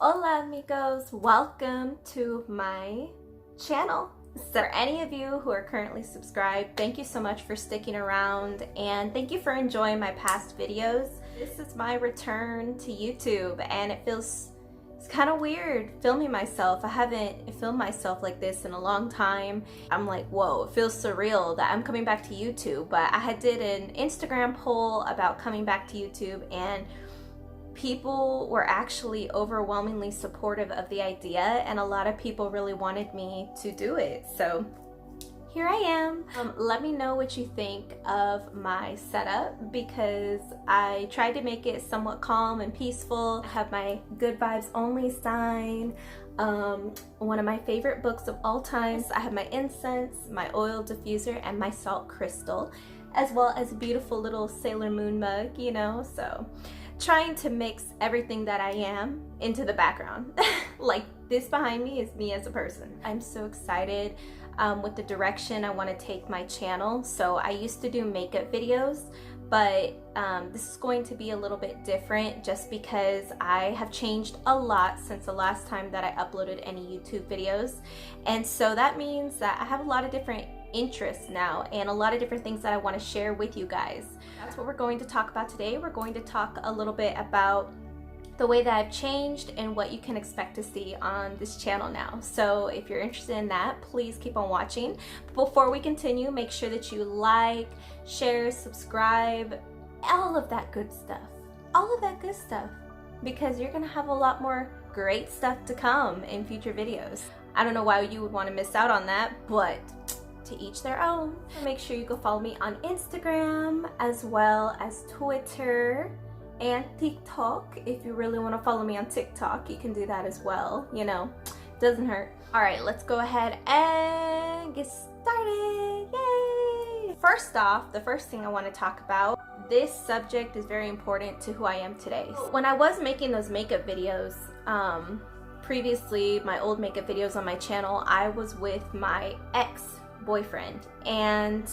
Hola amigos, welcome to my channel. So for any of you who are currently subscribed, thank you so much for sticking around and thank you for enjoying my past videos. This is my return to YouTube and it's kind of weird filming myself. I haven't filmed myself like this in a long time. I'm like, whoa, it feels surreal that I'm coming back to YouTube. But I did an Instagram poll about coming back to YouTube and people were actually overwhelmingly supportive of the idea, and a lot of people really wanted me to do it. So here I am. Let me know what you think of my setup because I tried to make it somewhat calm and peaceful. I have my good vibes only sign, one of my favorite books of all times. I have my incense, my oil diffuser, and my salt crystal, as well as a beautiful little Sailor Moon mug, you know, so trying to mix everything that I am into the background. Like this behind me is me as a person. I'm so excited with the direction I want to take my channel. So I used to do makeup videos, but this is going to be a little bit different just because I have changed a lot since the last time that I uploaded any YouTube videos. And so that means that I have a lot of different interests now and a lot of different things that I want to share with you guys. That's what we're going to talk about today. We're going to talk a little bit about the way that I've changed and what you can expect to see on this channel now. So if you're interested in that, please keep on watching. But before we continue, make sure that you like, share, subscribe, all of that good stuff. All of that good stuff, because you're gonna have a lot more great stuff to come in future videos. I don't know why you would want to miss out on that, but to each their own. Make sure you go follow me on Instagram as well as Twitter and TikTok. If you really want to follow me on TikTok, you can do that as well, you know, doesn't hurt. All right, let's go ahead and get started. Yay! First off, the first thing I want to talk about, this subject is very important to who I am today. When I was making those makeup videos, previously my old makeup videos on my channel, I was with my ex-boyfriend, and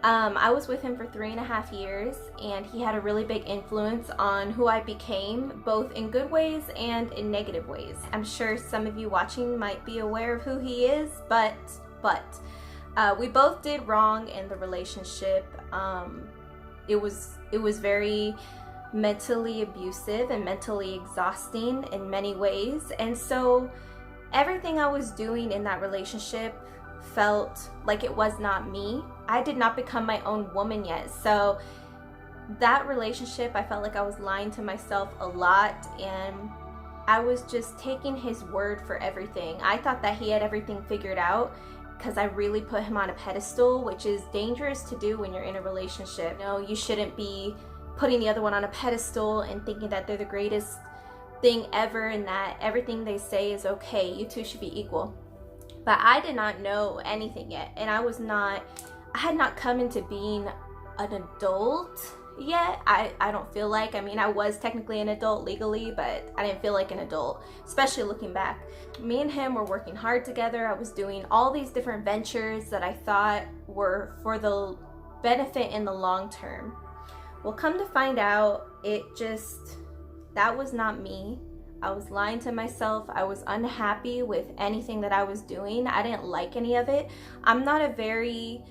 I was with him for 3.5 years, and he had a really big influence on who I became, both in good ways and in negative ways. I'm sure some of you watching might be aware of who he is, but we both did wrong in the relationship. It was very mentally abusive and mentally exhausting in many ways, and so everything I was doing in that relationship felt like it was not me. I did not become my own woman yet. So that relationship, I felt like I was lying to myself a lot, and I was just taking his word for everything. I thought that he had everything figured out because I really put him on a pedestal, which is dangerous to do when you're in a relationship. You know, you shouldn't be putting the other one on a pedestal and thinking that they're the greatest thing ever and that everything they say is okay. You two should be equal. But I did not know anything yet, and I had not come into being an adult yet. I don't feel like, I mean, I was technically an adult legally, but I didn't feel like an adult, especially looking back. Me and him were working hard together. I was doing all these different ventures that I thought were for the benefit in the long term. Well, come to find out, that was not me. I was lying to myself. I was unhappy with anything that I was doing. I didn't like any of it. I'm not a very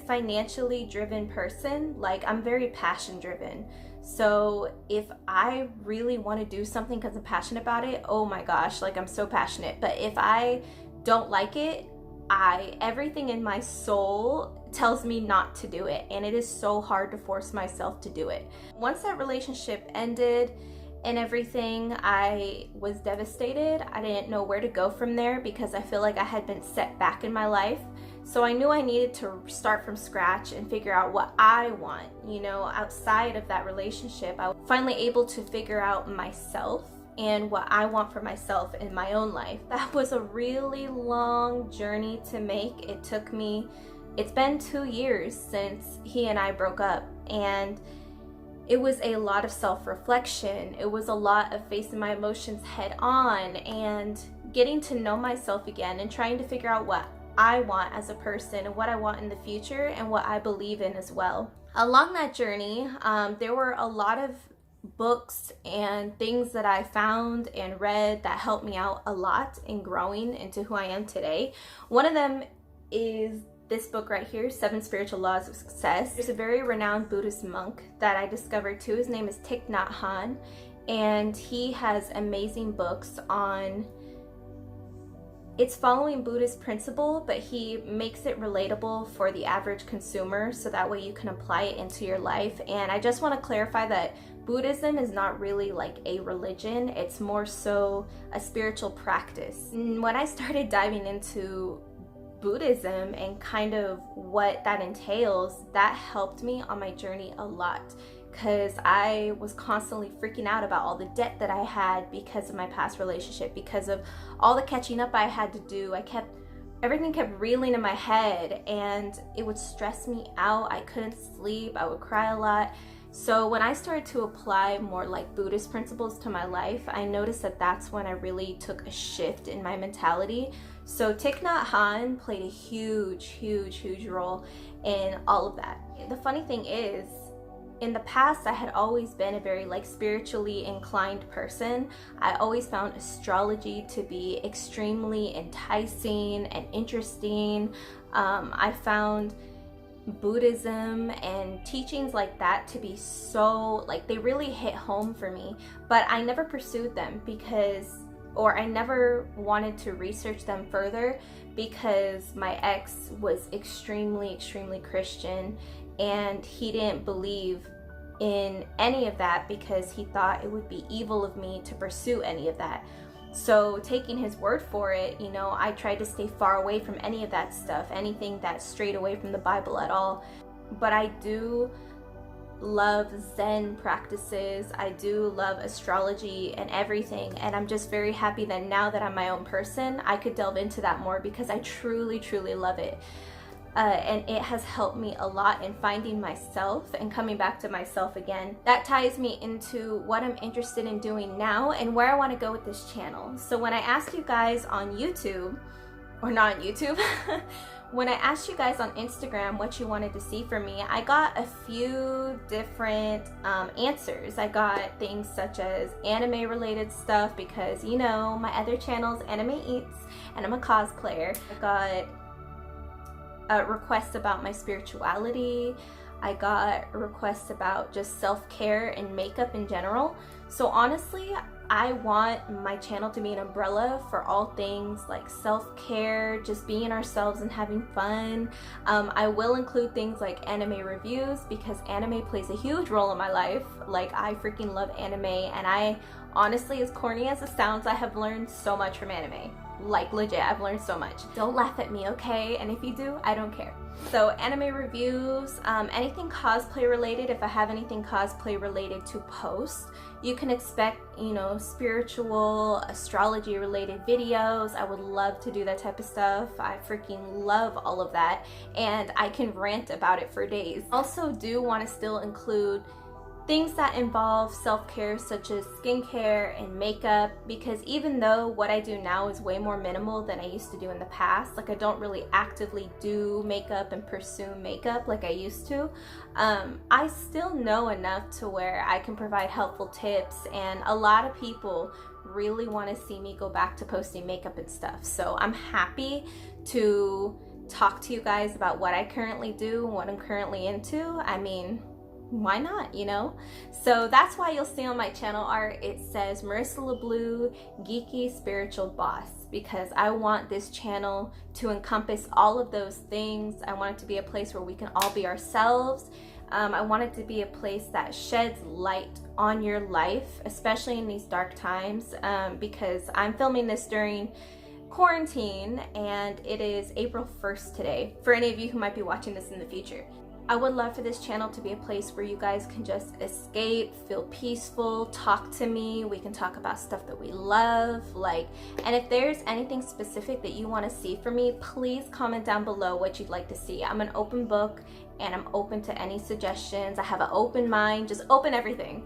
financially driven person. Like, I'm very passion driven. So if I really want to do something because I'm passionate about it, oh my gosh, like I'm so passionate. But if I don't like it, everything in my soul tells me not to do it, and it is so hard to force myself to do it. Once that relationship ended and everything, I was devastated. I didn't know where to go from there because I feel like I had been set back in my life. So I knew I needed to start from scratch and figure out what I want, you know, outside of that relationship. I was finally able to figure out myself and what I want for myself in my own life. That was a really long journey to make. It's been 2 years since he and I broke up, and it was a lot of self-reflection. It was a lot of facing my emotions head on and getting to know myself again and trying to figure out what I want as a person and what I want in the future and what I believe in as well. Along that journey, there were a lot of books and things that I found and read that helped me out a lot in growing into who I am today. One of them is this book right here, 7 Spiritual Laws of Success. There's a very renowned Buddhist monk that I discovered too. His name is Thich Nhat Hanh, and he has amazing books on, it's following Buddhist principle, but he makes it relatable for the average consumer, so that way you can apply it into your life. And I just want to clarify that Buddhism is not really like a religion, it's more so a spiritual practice. When I started diving into Buddhism and kind of what that entails, that helped me on my journey a lot, because I was constantly freaking out about all the debt that I had because of my past relationship, because of all the catching up I had to do. Everything kept reeling in my head and it would stress me out. I couldn't sleep, I would cry a lot. So when I started to apply more like Buddhist principles to my life, I noticed that that's when I really took a shift in my mentality. So Thich Nhat Hanh played a huge role in all of that. The funny thing is, in the past, I had always been a very like spiritually inclined person. I always found astrology to be extremely enticing and interesting. I found Buddhism and teachings like that to be so, like, they really hit home for me, but I never pursued them I never wanted to research them further because my ex was extremely Christian, and he didn't believe in any of that because he thought it would be evil of me to pursue any of that. So taking his word for it, you know, I tried to stay far away from any of that stuff, anything that strayed away from the Bible at all. But I do love Zen practices, I do love astrology and everything, and I'm just very happy that now that I'm my own person, I could delve into that more because I truly love it. And it has helped me a lot in finding myself and coming back to myself again. That ties me into what I'm interested in doing now and where I want to go with this channel. So when I asked you guys on YouTube, or not on YouTube, when I asked you guys on Instagram what you wanted to see from me, I got a few different answers. I got things such as anime related stuff because, you know, my other channel's Anime Eats and I'm a cosplayer. I got requests about my spirituality. I got requests about just self-care and makeup in general. So honestly, I want my channel to be an umbrella for all things like self-care, just being ourselves and having fun. I will include things like anime reviews because anime plays a huge role in my life. Like, I freaking love anime, and I honestly, as corny as it sounds, I have learned so much from anime. Like, legit, I've learned so much. Don't laugh at me, okay? And if you do, I don't care. So anime reviews, anything cosplay related, if I have anything cosplay related to post, you can expect, you know, spiritual, astrology related videos. I would love to do that type of stuff. I freaking love all of that, and I can rant about it for days. Also do want to still include things that involve self-care such as skincare and makeup, because even though what I do now is way more minimal than I used to do in the past, like I don't really actively do makeup and pursue makeup like I used to, I still know enough to where I can provide helpful tips, and a lot of people really want to see me go back to posting makeup and stuff. So I'm happy to talk to you guys about what I currently do, what I'm currently into. I mean, why not, you know? So that's why you'll see on my channel art it says Marisa LaBlue, Geeky Spiritual Boss, because I want this channel to encompass all of those things. I want it to be a place where we can all be ourselves. I want it to be a place that sheds light on your life, especially in these dark times, because I'm filming this during quarantine and it is April 1st today, for any of you who might be watching this in the future. I would love for this channel to be a place where you guys can just escape, feel peaceful, talk to me. We can talk about stuff that we love, and if there's anything specific that you want to see from me, please comment down below what you'd like to see. I'm an open book and I'm open to any suggestions. I have an open mind, just open everything.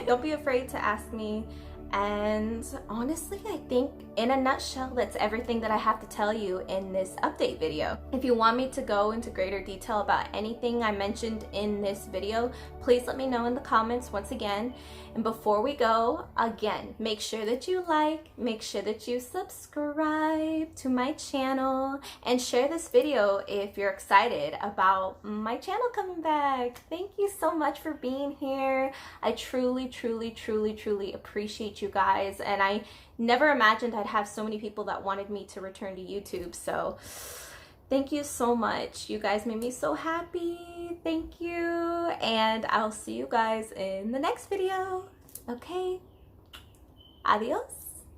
Don't be afraid to ask me And honestly, I think in a nutshell, that's everything that I have to tell you in this update video. If you want me to go into greater detail about anything I mentioned in this video, please let me know in the comments once again. And before we go, again, make sure that you like, make sure that you subscribe to my channel, and share this video if you're excited about my channel coming back. Thank you so much for being here. I truly, truly, truly, truly appreciate you guys, and I never imagined I'd have so many people that wanted me to return to YouTube. So thank you so much. You guys made me so happy. Thank you. And I'll see you guys in the next video. Okay. Adios.